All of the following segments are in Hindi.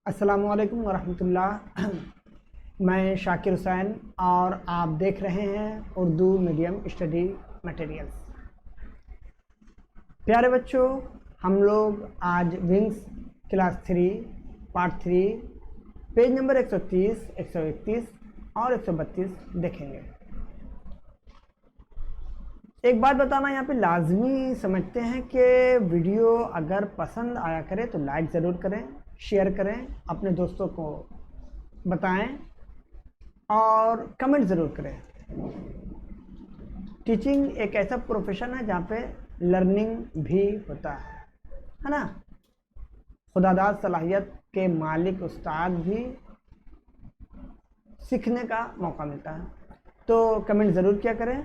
अस्सलामुअलैकुम वरहमतुल्लाह। मैं शाकिर हुसैन और आप देख रहे हैं उर्दू मीडियम स्टडी मटेरियल्स। प्यारे बच्चों, हम लोग आज wings class 3 part 3 page number 130, 131 और 132 देखेंगे। एक बात बताना यहाँ पे लाजमी समझते हैं कि वीडियो अगर पसंद आया करे तो लाइक ज़रूर करें, शेयर करें, अपने दोस्तों को बताएं और कमेंट ज़रूर करें। टीचिंग एक ऐसा प्रोफेशन है जहाँ पे लर्निंग भी होता है ना। खुदादाद सलाहियत के मालिक उस्ताद भी सीखने का मौका मिलता है। तो कमेंट ज़रूर किया करें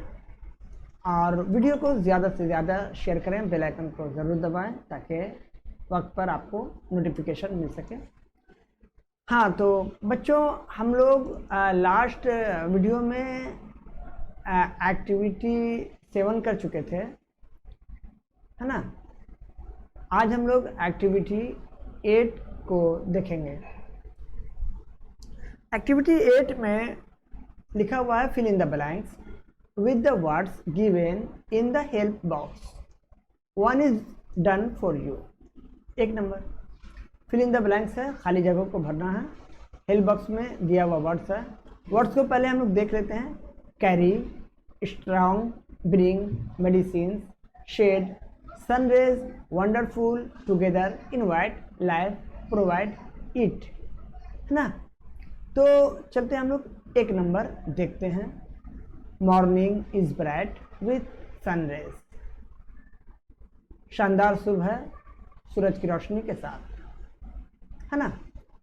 और वीडियो को ज़्यादा से ज़्यादा शेयर करें, बेल आइकन को ज़रूर दबाएं ताकि वक्त पर आपको नोटिफिकेशन मिल सके। हाँ, तो बच्चों हम लोग लास्ट वीडियो में एक्टिविटी 7 कर चुके थे, है ना। आज हम लोग एक्टिविटी 8 को देखेंगे। एक्टिविटी 8 में लिखा हुआ है fill in the blanks with the words given in the help box. One is done for you. एक number fill in the blanks है, खाली जगहों को भरना है। हेल्प बॉक्स में दिया हुआ वर्ड्स है। वर्ड्स को पहले हम लोग देख लेते हैं। Carry, strong, bring, medicine, shed, sunrays, wonderful, together, invite, live, provide, eat, है ना। तो चलते हैं हम लोग एक नंबर देखते हैं। Morning is bright with sun rays. शानदार सुबह है सूरज की रोशनी के साथ, है ना।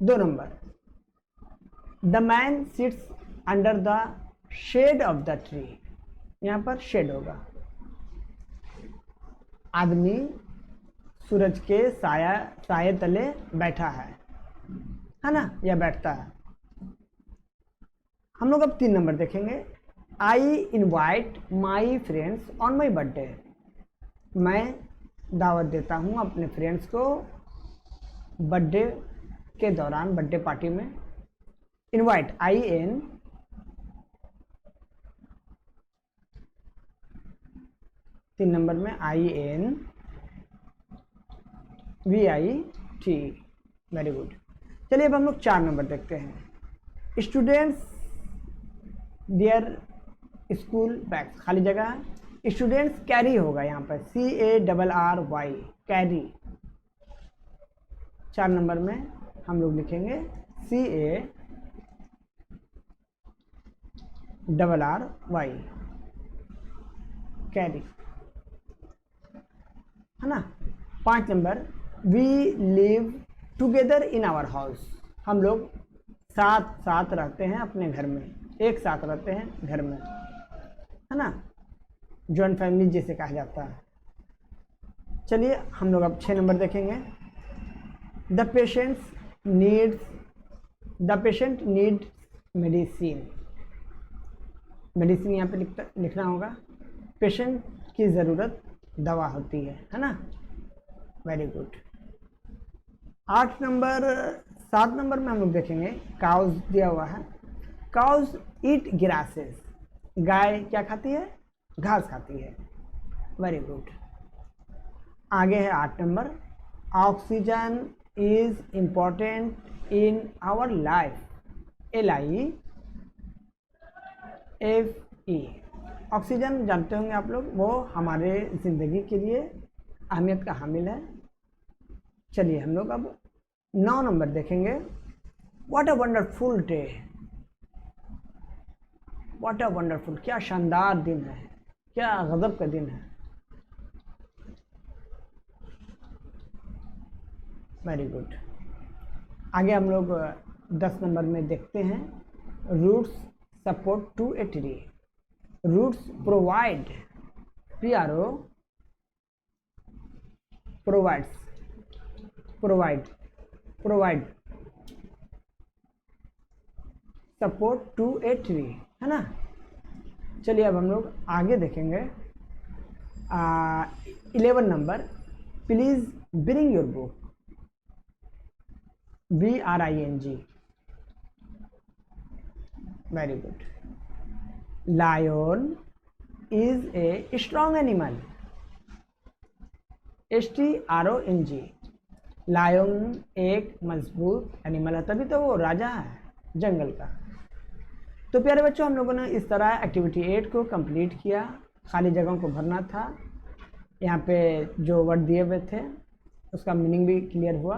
2 number, the man sits under the shade of the tree. यहाँ पर शेड होगा। आदमी सूरज के साये तले बैठा है ना, या बैठता है। हम लोग अब 3 नंबर देखेंगे। I invite my friends on my birthday. मैं दावत देता हूँ अपने फ्रेंड्स को बर्थडे के दौरान, बर्थडे पार्टी में। इन्वाइट IN, तीन नंबर में IN VIT। Very good. चलिए अब हम लोग 4 नंबर देखते हैं। स्टूडेंट्स देयर स्कूल बैग्स, खाली जगह है। स्टूडेंट्स कैरी होगा यहाँ पर CARRY, कैरी। 4 नंबर में हम लोग लिखेंगे CARRY, कैरी, है ना। 5 number, we live together in our house. हम लोग साथ साथ रहते हैं अपने घर में, एक साथ रहते हैं घर में, है ना। जॉइंट फैमिली जिसे कहा जाता है। चलिए हम लोग अब 6 नंबर देखेंगे। The patient needs medicine. Medicine यहाँ पे लिखना होगा। पेशेंट की ज़रूरत दवा होती है ना। Very good. 8 नंबर 7 नंबर में हम लोग देखेंगे। काउज दिया हुआ है। काउज ईट ग्रासेस। गाय क्या खाती है? घास खाती है। Very good. आगे है 8 number. Oxygen is important in our life. LIFE। Oxygen जानते होंगे आप लोग, वो हमारे ज़िंदगी के लिए अहमियत का हामिल है। चलिए हम लोग अब 9 नंबर देखेंगे। What a wonderful day. What a wonderful, क्या शानदार दिन है, क्या गजब का दिन है। Very good. आगे हम लोग 10 नंबर में देखते हैं। Roots support to a tree. Roots provide, PRO, provide support to a tree, है ना। चलिए अब हम लोग आगे देखेंगे। 11 नंबर, please bring your book. BRING, very good. Lion is a strong animal, STRONG, lion एक मजबूत एनिमल है, तभी तो वो राजा है जंगल का। तो प्यारे बच्चों, हम लोगों ने इस तरह एक्टिविटी 8 को कंप्लीट किया। खाली जगहों को भरना था। यहाँ पे जो वर्ड दिए हुए थे उसका मीनिंग भी क्लियर हुआ।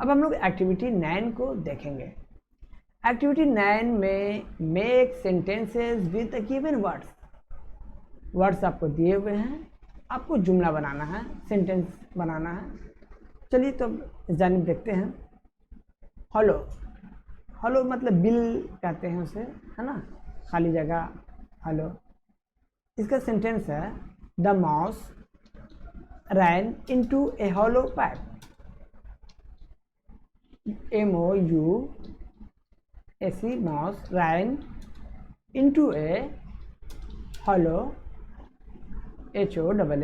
अब हम लोग एक्टिविटी 9 को देखेंगे। एक्टिविटी 9 में make sentences with given words. Words आपको दिए हुए हैं, आपको जुमला बनाना है, सेंटेंस बनाना है। चलिए तो इस जानिब देखते हैं। हॉलो, हॉलो मतलब बिल कहते हैं उसे, है ना, खाली जगह हॉलो। इसका सेंटेंस है the mouse ran into A hollow pipe, MOUSE, mouse ran into A hollow, HOLLOWPIP।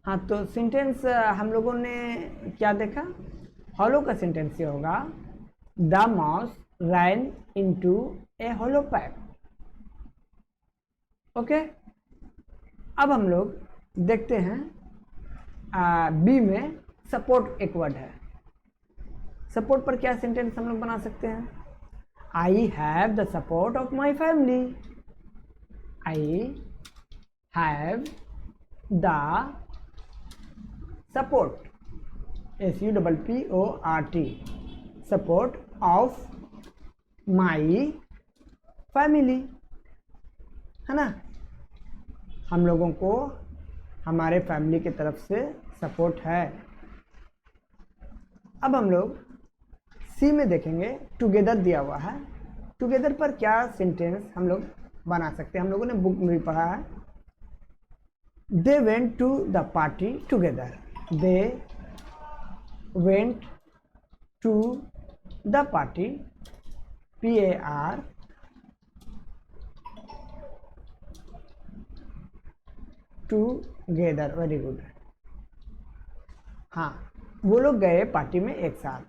हाँ, तो सेंटेंस हम लोगों ने क्या देखा? हॉलो का सेंटेंस ये होगा the mouse ran into A hollow pipe. Okay, अब हम लोग देखते हैं बी में सपोर्ट एक वर्ड है। सपोर्ट पर क्या सेंटेंस हम लोग बना सकते हैं? I have the support of my family, I have the support, SUPPORT, support of my family, है ना। हम लोगों को हमारे फैमिली की तरफ से सपोर्ट है। अब हम लोग सी में देखेंगे, टुगेदर दिया हुआ है। टुगेदर पर क्या सेंटेंस हम लोग बना सकते हैं? हम लोगों ने बुक में भी पढ़ा है। They went to the party together, they went to the party, PAR together, very good. हाँ, वो लोग गए पार्टी में एक साथ।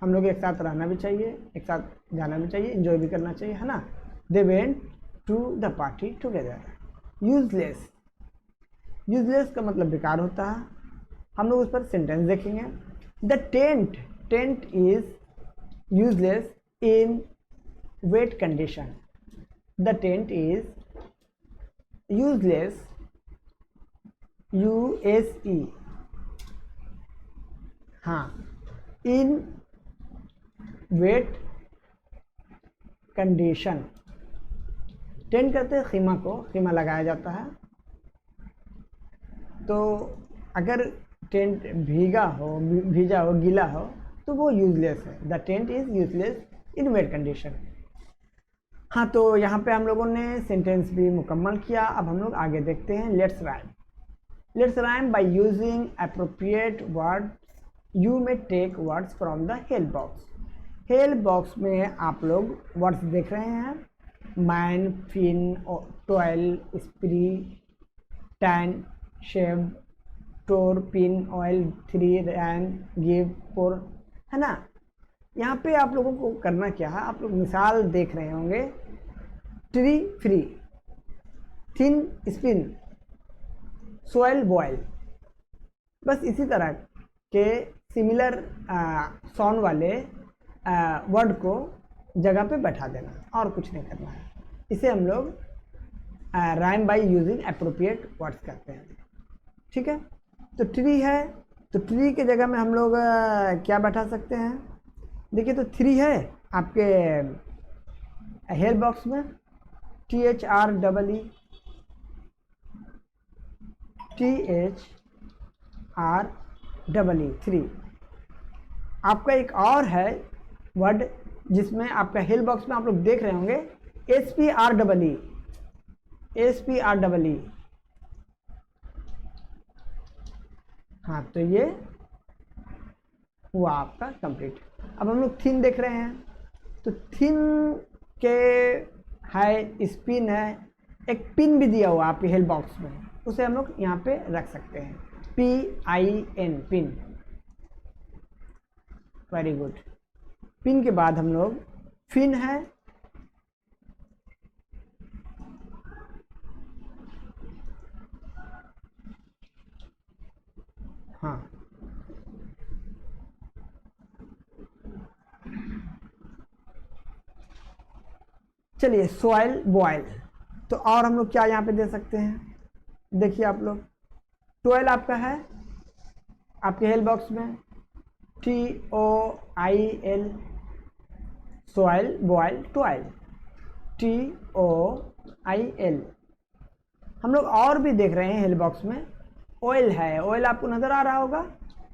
हम लोग एक साथ रहना भी चाहिए, एक साथ जाना भी चाहिए, एंजॉय भी करना चाहिए, है ना। They went to the party together. Useless, useless का मतलब बेकार होता है। हम लोग उस पर सेंटेंस देखेंगे। The tent, tent is useless in wait condition, the tent is useless, USE, हाँ, इन वेट कंडीशन। टेंट करते हैं खीमा को, खीमा लगाया जाता है। तो अगर टेंट भीगा हो, भीजा हो, गीला हो, तो वो यूजलेस है। The tent is useless in wait condition. हाँ, तो यहाँ पे हम लोगों ने सेंटेंस भी मुकम्मल किया। अब हम लोग आगे देखते हैं। Let's rhyme. Let's rhyme by using appropriate words. You may take words from the help box. Help box में आप लोग वर्ड्स देख रहे हैं। Man, fin, toil, spree, tan, shave, tore, pin, oil, three, ran, give, pour, है ना। यहाँ पे आप लोगों को करना क्या है? आप लोग मिसाल देख रहे होंगे। Tree, free, thin, spin, soil, boil. बस इसी तरह के सिमिलर साउंड वाले वर्ड को जगह पे बैठा देना, और कुछ नहीं करना है। इसे हम लोग rhyme by using appropriate words कहते हैं। ठीक है, तो ट्री है, तो ट्री के जगह में हम लोग क्या बैठा सकते हैं? देखिए, तो थ्री है आपके हेल्प बॉक्स में, THREE, थ्री। आपका एक और है वर्ड जिसमें आपका हेल्प बॉक्स में आप लोग देख रहे होंगे, SPREE। हाँ, तो ये हुआ आपका कंप्लीट। अब हम लोग थिन देख रहे हैं, तो थिन के है, स्पिन है, एक पिन भी दिया हुआ आपके हेल्प बॉक्स में, उसे हम लोग यहाँ पे रख सकते हैं, PIN, pin. Very good. Pin के बाद हम लोग फिन है, हाँ, चलिए सॉइल बॉयल। तो और हम लोग क्या यहाँ पे दे सकते हैं, देखिए आप लोग, 12 आपका है आपके हेल्प बॉक्स में, TOIL, सॉइल बॉयल 12, TOIL। हम लोग और भी देख रहे हैं हेल्प बॉक्स में, ऑयल है, ऑयल आपको नज़र आ रहा होगा,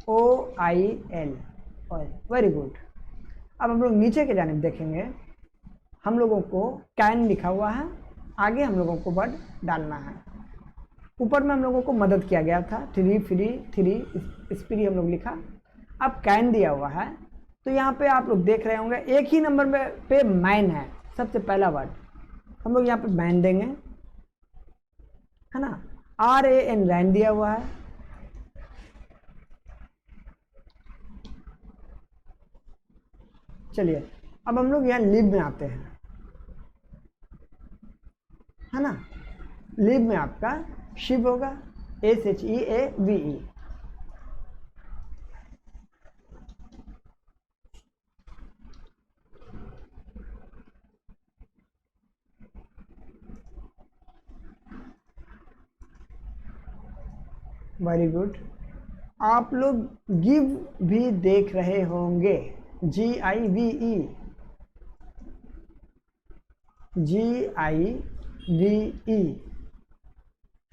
OIL, ऑयल। Very good. अब हम लोग नीचे के जानिब देखेंगे, हम लोगों को कैन लिखा हुआ है, आगे हम लोगों को वर्ड डालना है। ऊपर में हम लोगों को मदद किया गया था, 3 फ्री 3 स्प्री हम लोग लिखा। अब कैन दिया हुआ है, तो यहाँ पे आप लोग देख रहे होंगे एक ही नंबर पे मैन है, सबसे पहला वर्ड हम लोग यहाँ पे मैन देंगे, है ना। RAN, रैन दिया हुआ है। चलिए अब हम लोग यहाँ लिव में आते हैं, है ना। लिव में आपका शिव होगा, SHEAVE। Very good. आप लोग गिव भी देख रहे होंगे, GIVE,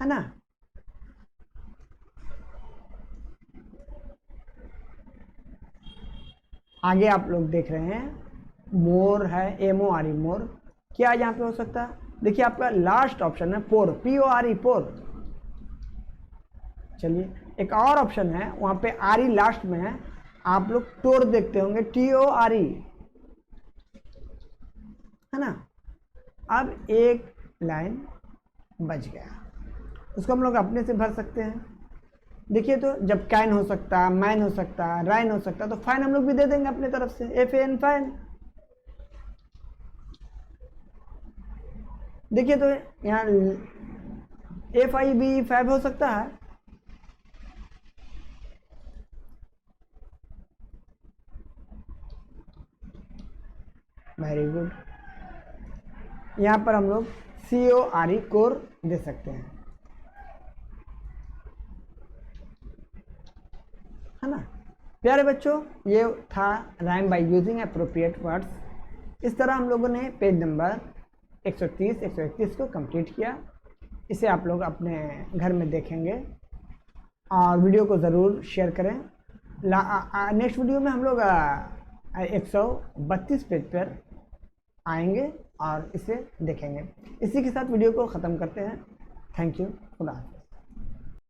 है ना। आगे आप लोग देख रहे हैं मोर है, MORE, मोर। क्या यहाँ पे हो सकता है, देखिए आपका लास्ट ऑप्शन है पोर, PORE, पोर। चलिए एक और ऑप्शन है, वहाँ पे RE लास्ट में है, आप लोग टोर देखते होंगे, TORE, है ना। अब एक लाइन बच गया, उसको हम लोग अपने से भर सकते हैं। देखिए तो जब कैन हो सकता है, मैन हो सकता है, राइन हो सकता है, तो फाइन हम लोग भी दे देंगे अपने तरफ से, FAN, फाइन। देखिए तो यहाँ FIB, फैब हो सकता है। Very good. यहाँ पर हम लोग CORE, कोर दे सकते हैं, है ना। प्यारे बच्चों, ये था rhyme by using appropriate words. इस तरह हम लोगों ने पेज नंबर 130, 131 को कंप्लीट किया। इसे आप लोग अपने घर में देखेंगे और वीडियो को ज़रूर शेयर करें। नेक्स्ट वीडियो में हम लोग 132 पेज पर आएंगे और इसे देखेंगे। इसी के साथ वीडियो को ख़त्म करते हैं। थैंक यू, खुदा हाफ़िज़।